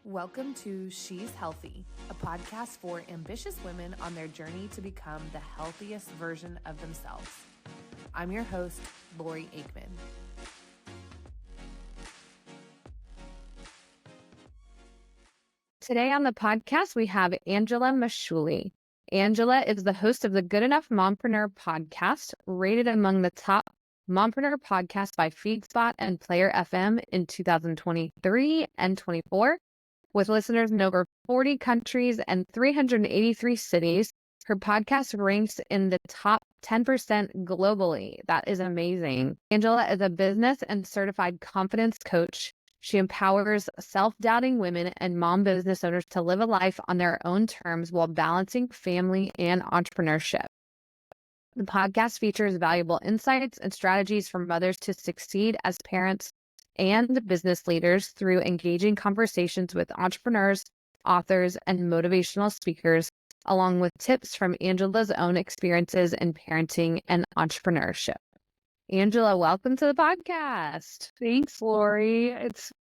Welcome to She's Healthy, a podcast for ambitious women on their journey to become the healthiest version of themselves. I'm your host, Lori Aikman. Today on the podcast, we have Angela Masciulli. Angela is the host of the Good Enough Mompreneur podcast, rated among the top Mompreneur podcasts by FeedSpot and Player FM in 2023 and 24. With listeners in over 40 countries and 383 cities, her podcast ranks in the top 10% globally. That is amazing. Angela is a business and certified confidence coach. She empowers self-doubting women and mom business owners to live a life on their own terms while balancing family and entrepreneurship. The podcast features valuable insights and strategies for mothers to succeed as parents and business leaders through engaging conversations with entrepreneurs, authors, and motivational speakers, along with tips from Angela's own experiences in parenting and entrepreneurship. Angela, welcome to the podcast. Thanks, Lori.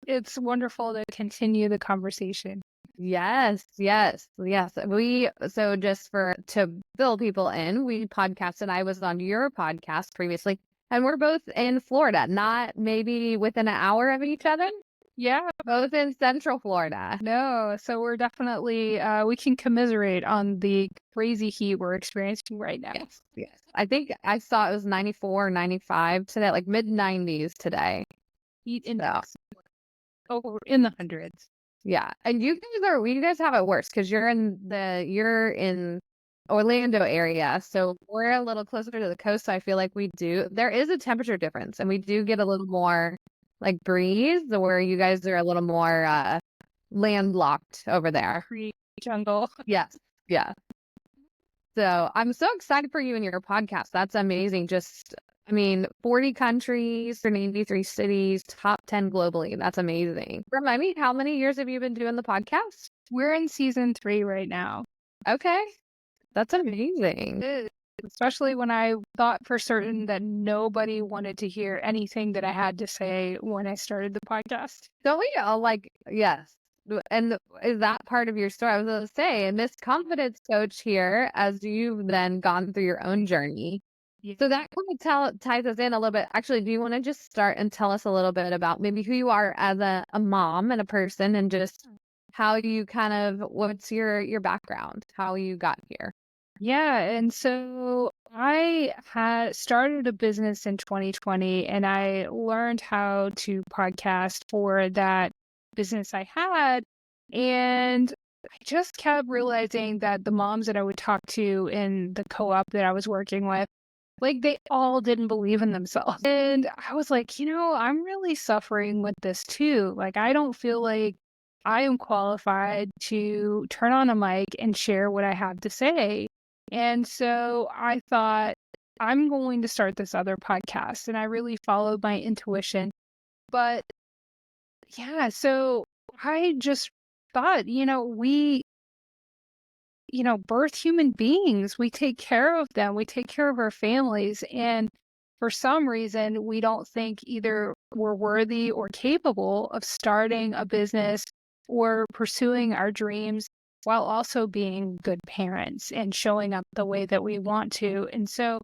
It's wonderful to continue the conversation. Yes. So just to fill people in, we podcasted. I was on your podcast previously, and we're both in Florida, not maybe within an hour of each other. Yeah, Both in Central Florida. no. So we're definitely we can commiserate on the crazy heat we're experiencing right now. Yes. I think I saw it was 94, 95 today, like mid 90s today. Heat index over in the hundreds. Yeah. And you guys have it worse because you're in Orlando area. So we're a little closer to the coast. So I feel like there is a temperature difference, and we do get a little more like breeze, where you guys are a little more landlocked over there. Free jungle. Yes. Yeah. So I'm so excited for you and your podcast. That's amazing. 40 countries, 83 cities, top 10 globally. That's amazing. Remind me, how many years have you been doing the podcast? We're in season 3 right now. Okay. That's amazing. Especially when I thought for certain that nobody wanted to hear anything that I had to say when I started the podcast. Don't we all yes. And is that part of your story? I was going to say, and this confidence coach here, as you've then gone through your own journey. Yeah. So that kind of ties us in a little bit. Actually, do you want to just start and tell us a little bit about maybe who you are as a mom and a person, and just how you what's your background, how you got here? Yeah, and so I had started a business in 2020, and I learned how to podcast for that business I had. And I just kept realizing that the moms that I would talk to in the co-op that I was working with, they all didn't believe in themselves. And I was like, I'm really suffering with this too. I don't feel like I am qualified to turn on a mic and share what I have to say. And so I thought, I'm going to start this other podcast. And I really followed my intuition. But yeah, so I just thought, we, birth human beings. We take care of them. We take care of our families. And for some reason, we don't think either we're worthy or capable of starting a business or pursuing our dreams while also being good parents and showing up the way that we want to. And so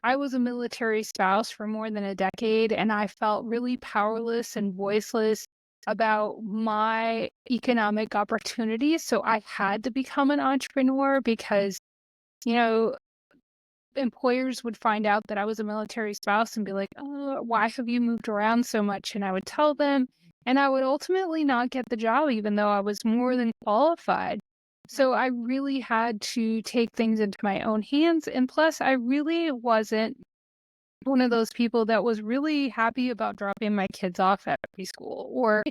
I was a military spouse for more than a decade, and I felt really powerless and voiceless about my economic opportunities. So I had to become an entrepreneur because, employers would find out that I was a military spouse and be like, oh, why have you moved around so much? And I would tell them, and I would ultimately not get the job, even though I was more than qualified. So I really had to take things into my own hands. And plus, I really wasn't one of those people that was really happy about dropping my kids off at preschool, or,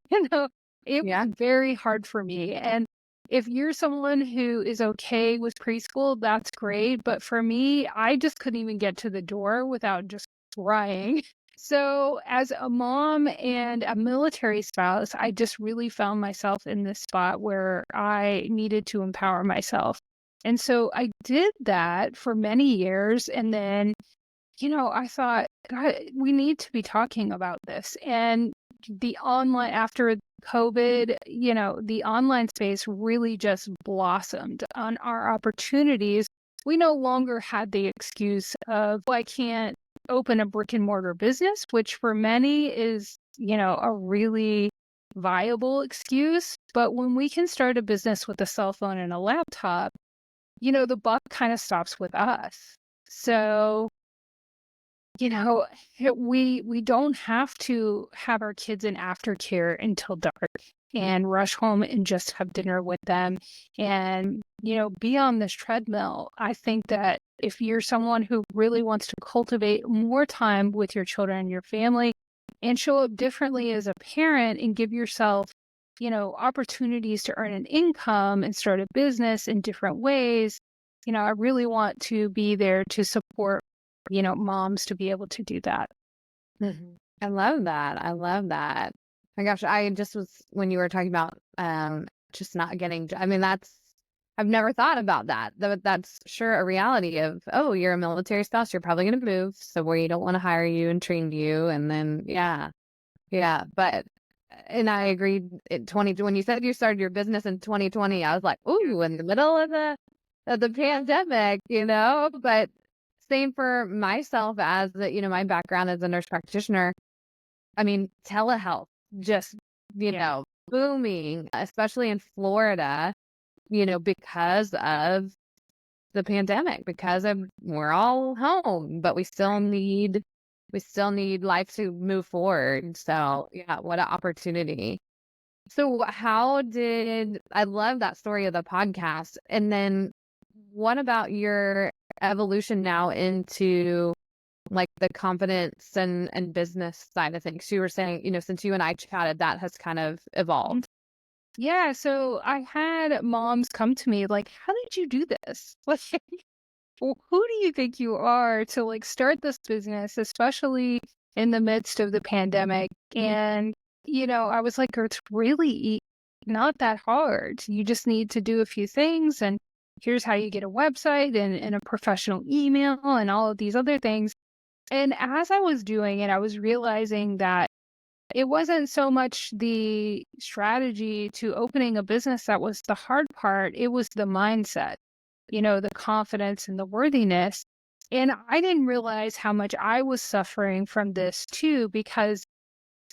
it was very hard for me. And if you're someone who is okay with preschool, that's great. But for me, I just couldn't even get to the door without just crying. So as a mom and a military spouse, I just really found myself in this spot where I needed to empower myself. And so I did that for many years. And then, I thought, God, we need to be talking about this. And after COVID, the online space really just blossomed on our opportunities. We no longer had the excuse of, well, I can't open a brick and mortar business, which for many is, a really viable excuse. But when we can start a business with a cell phone and a laptop, the buck kind of stops with us. So, we don't have to have our kids in aftercare until dark and rush home and just have dinner with them and, be on this treadmill. I think that if you're someone who really wants to cultivate more time with your children and your family and show up differently as a parent and give yourself, opportunities to earn an income and start a business in different ways, I really want to be there to support moms to be able to do that. Mhm. I love that. I love that. My gosh, I just was when you were talking about just not getting. I mean, I've never thought about that. That's sure a reality of, oh, you're a military spouse, you're probably going to move somewhere you don't want to hire you and train you, and then yeah. But and I agreed. When you said you started your business in 2020, I was like, ooh, in the middle of the pandemic, But same for myself as my background as a nurse practitioner. I mean, telehealth just, booming, especially in Florida, because of the pandemic, because we're all home, but we still need life to move forward. So yeah, what an opportunity. So I love that story of the podcast. And then what about your evolution now into like the confidence and business side of things? You were saying, since you and I chatted, that has kind of evolved. Yeah, so I had moms come to me like, how did you do this? Like, who do you think you are to like start this business, especially in the midst of the pandemic? And, I was like, it's really not that hard. You just need to do a few things. And here's how you get a website and a professional email and all of these other things. And as I was doing it, I was realizing that it wasn't so much the strategy to opening a business that was the hard part. It was the mindset, the confidence and the worthiness. And I didn't realize how much I was suffering from this too, because,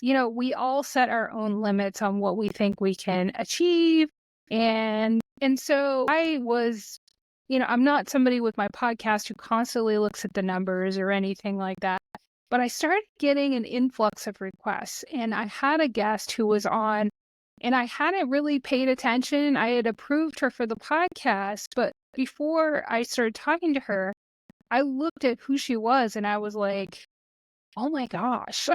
we all set our own limits on what we think we can achieve. And so I was, I'm not somebody with my podcast who constantly looks at the numbers or anything like that. But I started getting an influx of requests, and I had a guest who was on, and I hadn't really paid attention. I had approved her for the podcast, but before I started talking to her, I looked at who she was, and I was like, "Oh my gosh,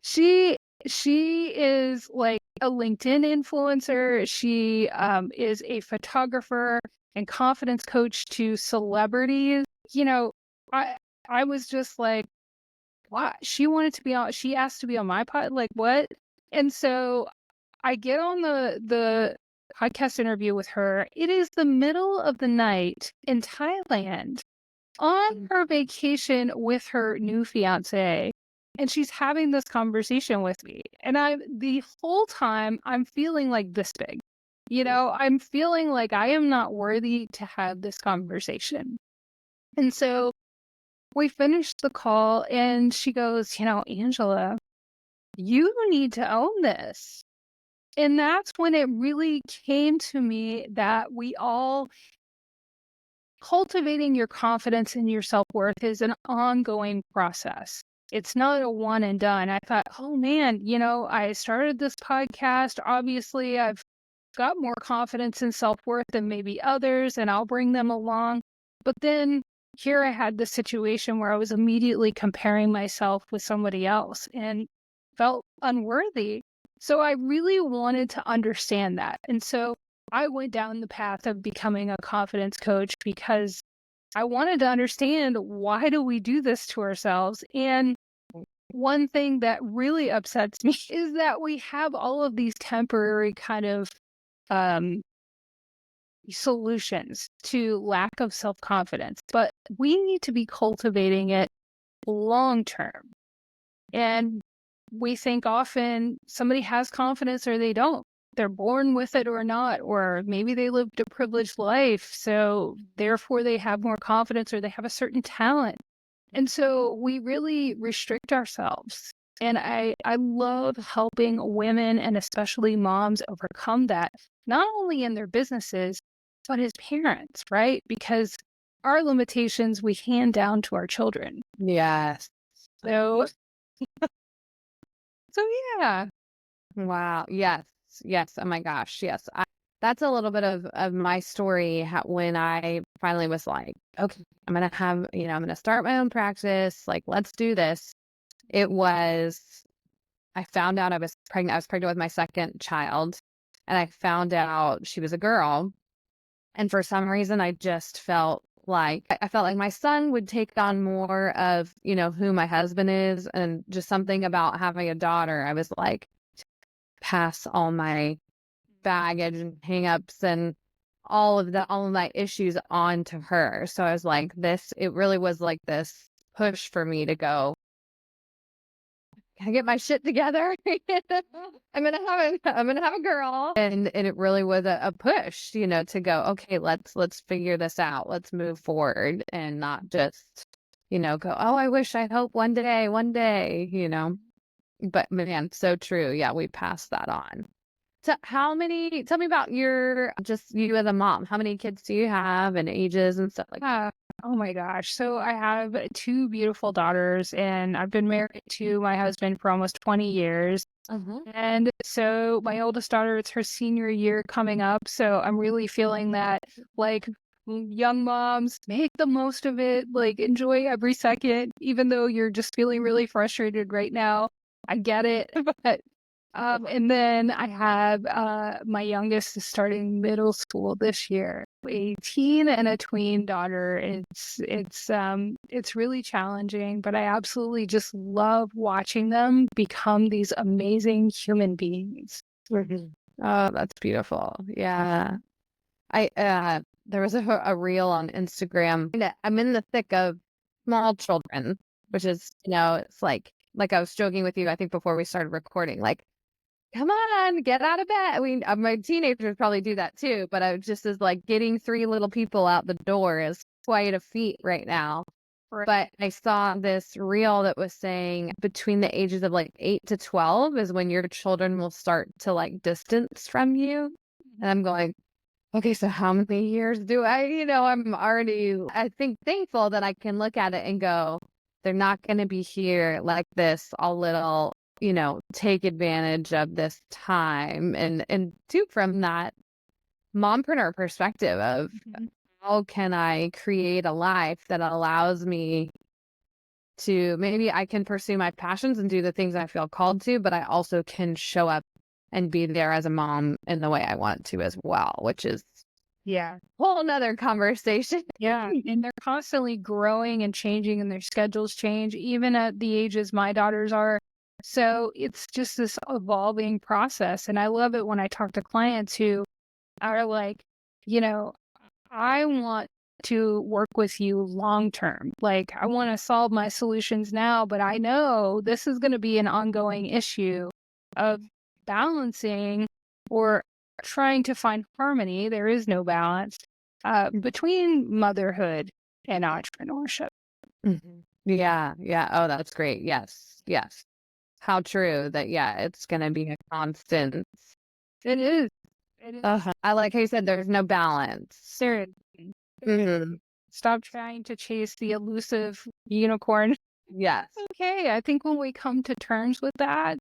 she she is like a LinkedIn influencer. She is a photographer and confidence coach to celebrities. I I was just like." What? She asked to be on my pod, like, what? And so I get on the podcast interview with her. It is the middle of the night in Thailand on her vacation with her new fiance. And she's having this conversation with me. And the whole time I'm feeling like this big. I'm feeling like I am not worthy to have this conversation. And so we finished the call and she goes, Angela, you need to own this. And that's when it really came to me that we all cultivating your confidence and your self-worth is an ongoing process. It's not a one and done. I thought, oh man, I started this podcast. Obviously, I've got more confidence and self-worth than maybe others, and I'll bring them along. But then here I had the situation where I was immediately comparing myself with somebody else and felt unworthy. So I really wanted to understand that. And so I went down the path of becoming a confidence coach because I wanted to understand, why do we do this to ourselves? And one thing that really upsets me is that we have all of these temporary kind of um, solutions to lack of self-confidence, but we need to be cultivating it long term. And we think often somebody has confidence or they don't. They're born with it or not, or maybe they lived a privileged life, so therefore they have more confidence or they have a certain talent. And so we really restrict ourselves. And I love helping women and especially moms overcome that, not only in their businesses, but as parents, right? Because our limitations we hand down to our children. Yes. So, so yeah. Wow. Yes. Yes. Oh my gosh. Yes. That's a little bit of my story when I finally was like, okay, I'm going to have, I'm going to start my own practice. Like, let's do this. It was, I found out I was pregnant. I was pregnant with my second child, and I found out she was a girl. And for some reason, I just felt like I felt like my son would take on more of, who my husband is, and just something about having a daughter. I was like, pass all my baggage and hangups and all of my issues on to her. So I was like, it really was like this push for me to go, can I get my shit together? I'm gonna have a girl. And it really was a push, to go, okay, let's figure this out. Let's move forward and not just, go, oh, I wish, I hope one day. But man, so true. Yeah, we passed that on. So tell me about just you as a mom. How many kids do you have, and ages and stuff like that? Oh my gosh. So I have two beautiful daughters, and I've been married to my husband for almost 20 years. And so my oldest daughter, it's her senior year coming up. So I'm really feeling that, like, young moms, make the most of it, like, enjoy every second, even though you're just feeling really frustrated right now. I get it. But and then I have my youngest is starting middle school this year, a teen and a tween daughter. It's really challenging, but I absolutely just love watching them become these amazing human beings. Oh, that's beautiful. Yeah. There was a reel on Instagram. I'm in the thick of small children, which is, it's like I was joking with you, I think before we started recording, like, come on, get out of bed. I mean, my teenagers probably do that too, but I just is like getting 3 little people out the door is quite a feat right now. Right. But I saw this reel that was saying between the ages of like 8 to 12 is when your children will start to like distance from you. And I'm going, okay, so how many years do I'm already, I think, thankful that I can look at it and go, they're not going to be here like this, all little, take advantage of this time. And too, from that mompreneur perspective of how can I create a life that allows me to, maybe I can pursue my passions and do the things I feel called to, but I also can show up and be there as a mom in the way I want to as well, which is Yeah. a whole nother conversation. Yeah. And they're constantly growing and changing, and their schedules change, even at the ages my daughters are. So it's just this evolving process. And I love it when I talk to clients who are like, I want to work with you long term. Like, I want to solve my solutions now, but I know this is going to be an ongoing issue of balancing or trying to find harmony. There is no balance between motherhood and entrepreneurship. Yeah. Yeah. Oh, that's great. Yes. Yes. How true that, yeah, it's going to be a constant. It is. It is. I like how you said there's no balance. Seriously. Mhm. Stop trying to chase the elusive unicorn. Yes. Okay, I think when we come to terms with that,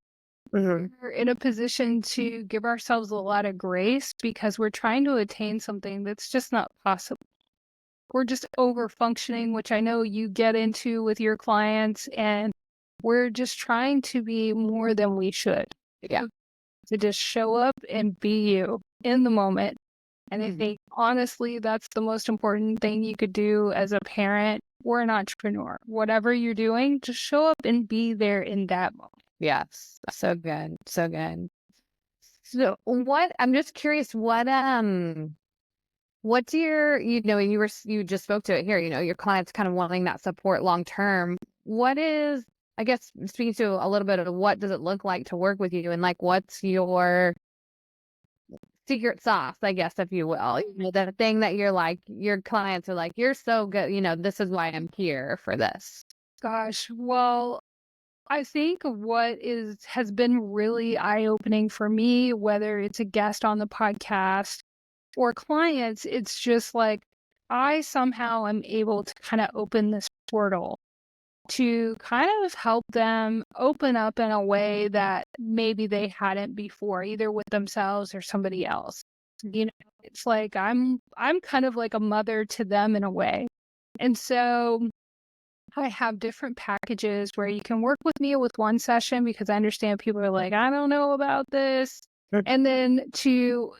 we're in a position to give ourselves a lot of grace, because we're trying to attain something that's just not possible. We're just over functioning, which I know you get into with your clients, and we're just trying to be more than we should. Yeah. To just show up and be you in the moment. And I think, honestly, that's the most important thing you could do as a parent or an entrepreneur. Whatever you're doing, just show up and be there in that moment. Yes. So good. So good. So I'm just curious, what's your, you just spoke to it here, your clients kind of wanting that support long term. What is I guess speaking to a little bit of what does it look like to work with you, and like what's your secret sauce, I guess, if you will. You know, the thing that you're like, your clients are like, you're so good, this is why I'm here for this. Gosh, well, I think what has been really eye-opening for me, whether it's a guest on the podcast or clients, it's just like I somehow am able to kind of open this portal to kind of help them open up in a way that maybe they hadn't before, either with themselves or somebody else. You know, it's like I'm kind of like a mother to them in a way. And so I have different packages where you can work with me with one session because I understand people are like, I don't know about this. And then to,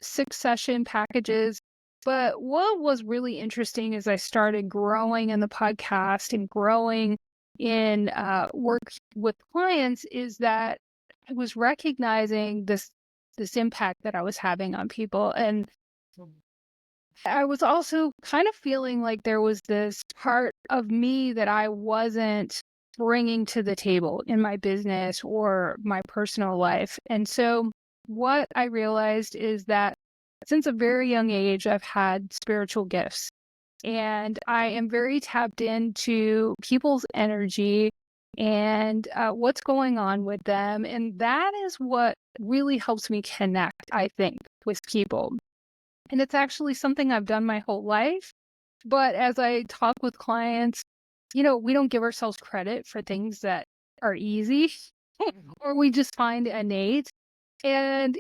6 session packages. But what was really interesting as I started growing in the podcast and growing in work with clients is that I was recognizing this impact that I was having on people. And I was also kind of feeling like there was this part of me that I wasn't bringing to the table in my business or my personal life. And so what I realized is that since a very young age, I've had spiritual gifts and I am very tapped into people's energy and what's going on with them. And that is what really helps me connect, I think, with people. And it's actually something I've done my whole life. But as I talk with clients, we don't give ourselves credit for things that are easy or we just find innate. And,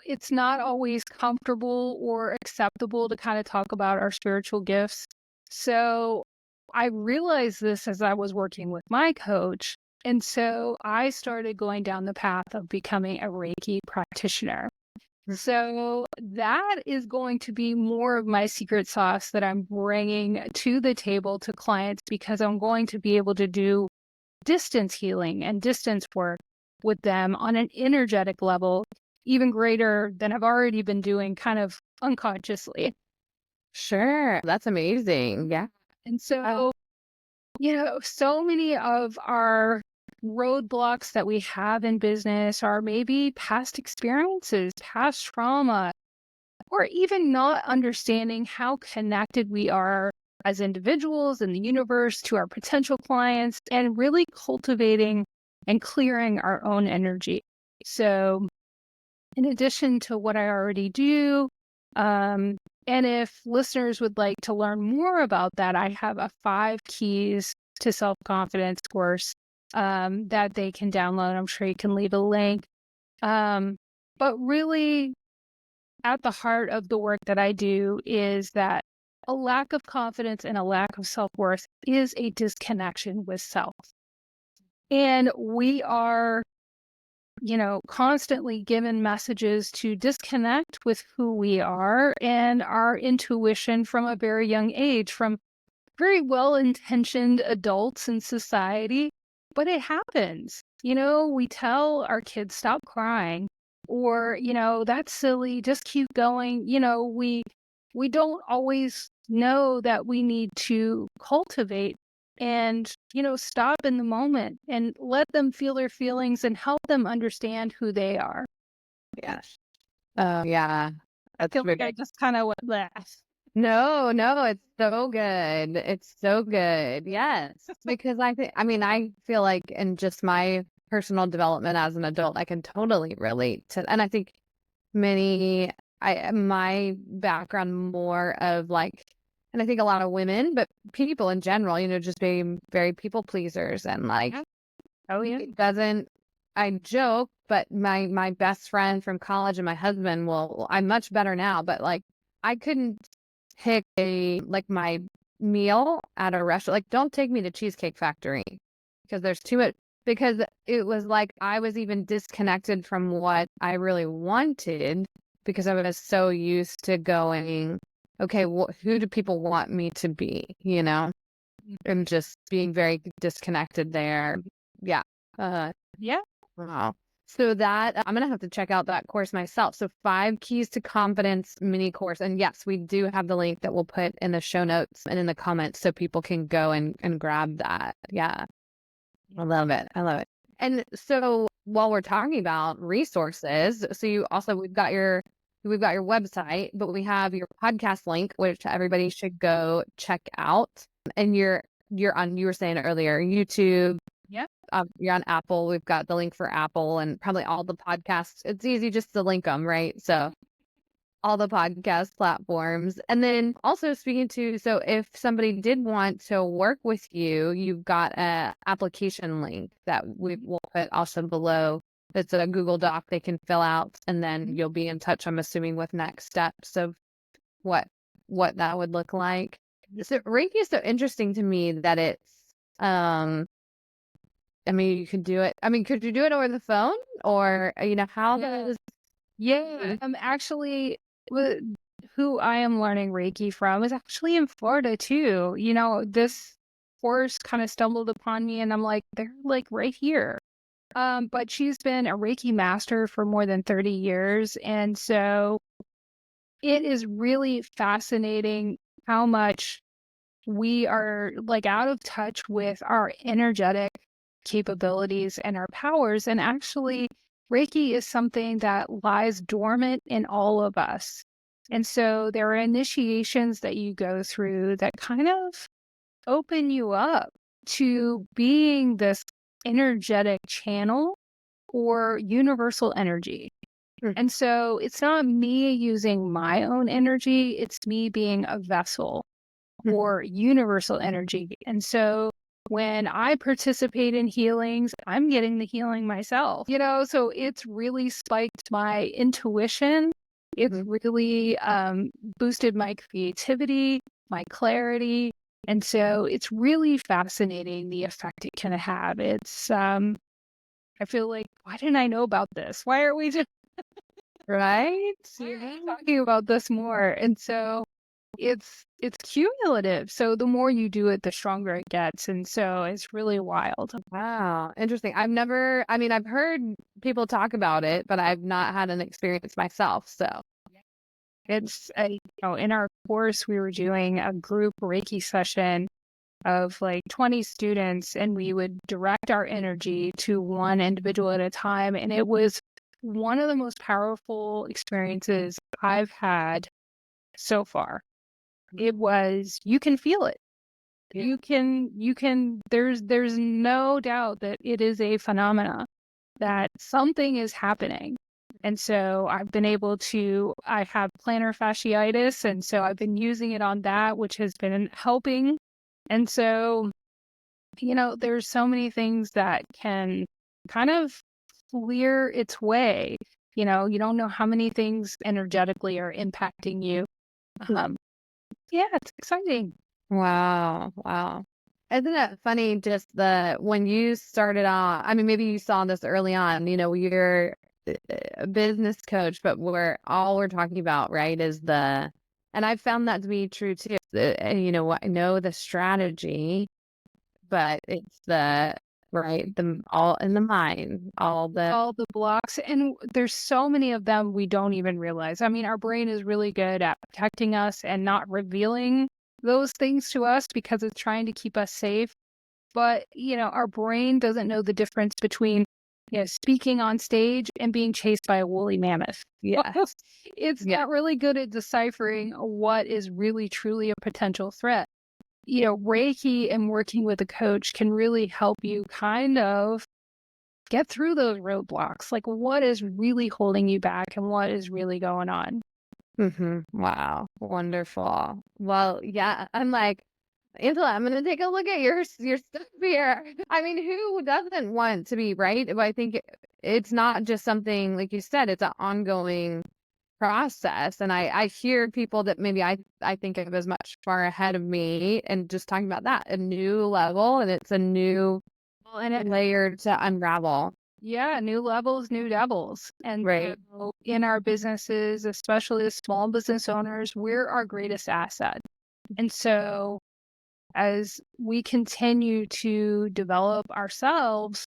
it's not always comfortable or acceptable to kind of talk about our spiritual gifts. So I realized this as I was working with my coach. And so I started going down the path of becoming a Reiki practitioner. So that is going to be more of my secret sauce that I'm bringing to the table to clients because I'm going to be able to do distance healing and distance work with them on an energetic level, even greater than I've already been doing kind of unconsciously. Sure. That's amazing. Yeah. And so, so many of our roadblocks that we have in business are maybe past experiences, past trauma, or even not understanding how connected we are as individuals in the universe to our potential clients and really cultivating and clearing our own energy. So in addition to what I already do, and if listeners would like to learn more about that, I have a 5 keys to self-confidence course that they can download. I'm sure you can leave a link. But really, at the heart of the work that I do is that a lack of confidence and a lack of self-worth is a disconnection with self. And we are, constantly given messages to disconnect with who we are and our intuition from a very young age, from very well-intentioned adults in society. But it happens. We tell our kids, stop crying, or, that's silly, just keep going. We don't always know that we need to cultivate and, stop in the moment and let them feel their feelings and help them understand who they are. Yes. Yeah. I That's feel like I very, just kind of went last. no, it's so good. It's so good. Yes. Because I feel like in just my personal development as an adult, I can totally relate to, and I think my background more of like, and I think a lot of women, but people in general, just being very people pleasers and like, Oh, yeah. it doesn't, I joke, but my best friend from college and my husband, well, I'm much better now, but like, I couldn't pick my meal at a restaurant. Like, don't take me to Cheesecake Factory because there's too much, because it was like I was even disconnected from what I really wanted because I was so used to going, okay, who do people want me to be, and just being very disconnected there. Yeah. Yeah. Wow. So that I'm gonna have to check out that course myself. So 5 keys to confidence mini course. And yes, we do have the link that we'll put in the show notes and in the comments so people can go and grab that. Yeah. I love it. I love it. And so while we're talking about resources, so we've got your website, but we have your podcast link, which everybody should go check out. And you were saying earlier, YouTube. Yep. You're on Apple. We've got the link for Apple and probably all the podcasts. It's easy just to link them, right? So all the podcast platforms. And then also speaking to, so if somebody did want to work with you, you've got a application link that we will put also below. It's a Google Doc they can fill out, and then you'll be in touch, I'm assuming, with next steps of what that would look like. So Reiki is so interesting to me that it's, I mean, you could do it. I mean, could you do it over the phone, or, how does? Yeah, actually, who I am learning Reiki from is actually in Florida too. This course kind of stumbled upon me, and I'm like, they're like right here. But she's been a Reiki master for more than 30 years, and so it is really fascinating how much we are like out of touch with our energetic capabilities and our powers. And actually, Reiki is something that lies dormant in all of us. And so there are initiations that you go through that kind of open you up to being this energetic channel or universal energy. And so it's not me using my own energy, it's me being a vessel or universal energy. And so when I participate in healings, I'm getting the healing myself, so it's really spiked my intuition. It's really boosted my creativity, my clarity. And so it's really fascinating the effect it can have. It's, I feel like, why didn't I know about this? Why are we just Right? talking about this more? And so it's cumulative. So the more you do it, the stronger it gets. And so it's really wild. Wow, interesting. I've heard people talk about it, but I've not had an experience myself. So It's in our course, we were doing a group Reiki session of like 20 students, and we would direct our energy to one individual at a time. And it was one of the most powerful experiences I've had so far. It was, you can feel it. You can, there's no doubt that it is a phenomena, that something is happening. And so I have plantar fasciitis. And so I've been using it on that, which has been helping. And so, there's so many things that can kind of clear its way. You don't know how many things energetically are impacting you. Yeah, it's exciting. wow. Isn't it funny just when you started off, I mean, maybe you saw this early on, you're a business coach, but we're talking about, right, is and I've found that to be true too. I know the strategy, but it's right, all in the mind, all the blocks. And there's so many of them we don't even realize. I mean, our brain is really good at protecting us and not revealing those things to us because it's trying to keep us safe. But, our brain doesn't know the difference between, speaking on stage and being chased by a woolly mammoth. Yes. It's not really good at deciphering what is really truly a potential threat. Reiki and working with a coach can really help you kind of get through those roadblocks. Like, what is really holding you back and what is really going on? Wow. Wonderful. Well, yeah, I'm like, Angela, I'm going to take a look at your stuff here. I mean, who doesn't want to be, right? But I think it's not just something, like you said, it's an ongoing process. And I hear people that maybe I think of as much far ahead of me, and just talking about that, a new level, and it's a new layer to unravel. Yeah, new levels, new devils. And right. So in our businesses, especially as small business owners, we're our greatest asset. And so as we continue to develop ourselves,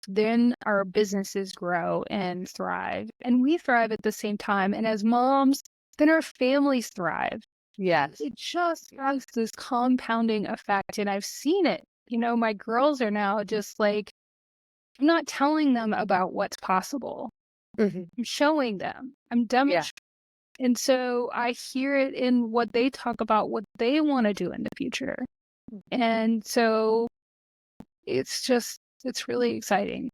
then our businesses grow and thrive. And we thrive at the same time. And as moms, then our families thrive. Yes. It just has this compounding effect. And I've seen it. my girls are now just like, I'm not telling them about what's possible. Mhm. I'm showing them. I'm demonstrating. And so I hear it in what they talk about, what they want to do in the future. And so it's really exciting.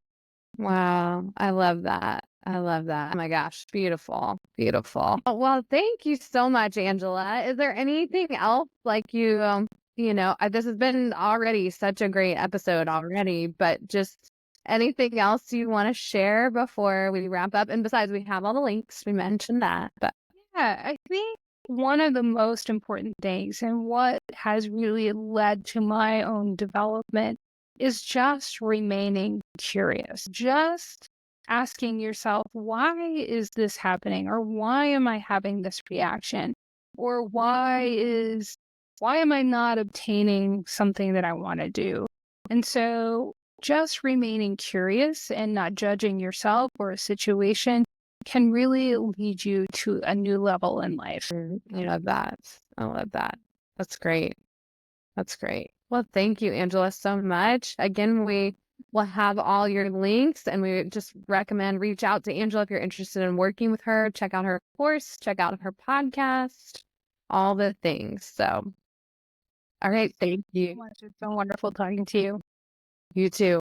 Wow. I love that. I love that. Oh my gosh. Beautiful. Beautiful. Oh, well, thank you so much, Angela. Is there anything else like this has been already such a great episode already, but just anything else you want to share before we wrap up? And besides, we have all the links. We mentioned that, but Yeah, I think one of the most important things and what has really led to my own development is just remaining curious. Just asking yourself, why is this happening? Or why am I having this reaction? Or why am I not obtaining something that I want to do? And so just remaining curious and not judging yourself or a situation can really lead you to a new level in life. I love that. I love that. That's great. That's great. Well, thank you, Angela, so much. Again, we will have all your links, and we just recommend reach out to Angela if you're interested in working with her. Check out her course, check out her podcast, all the things. So, all right. Thank you. It's been wonderful talking to you. You too.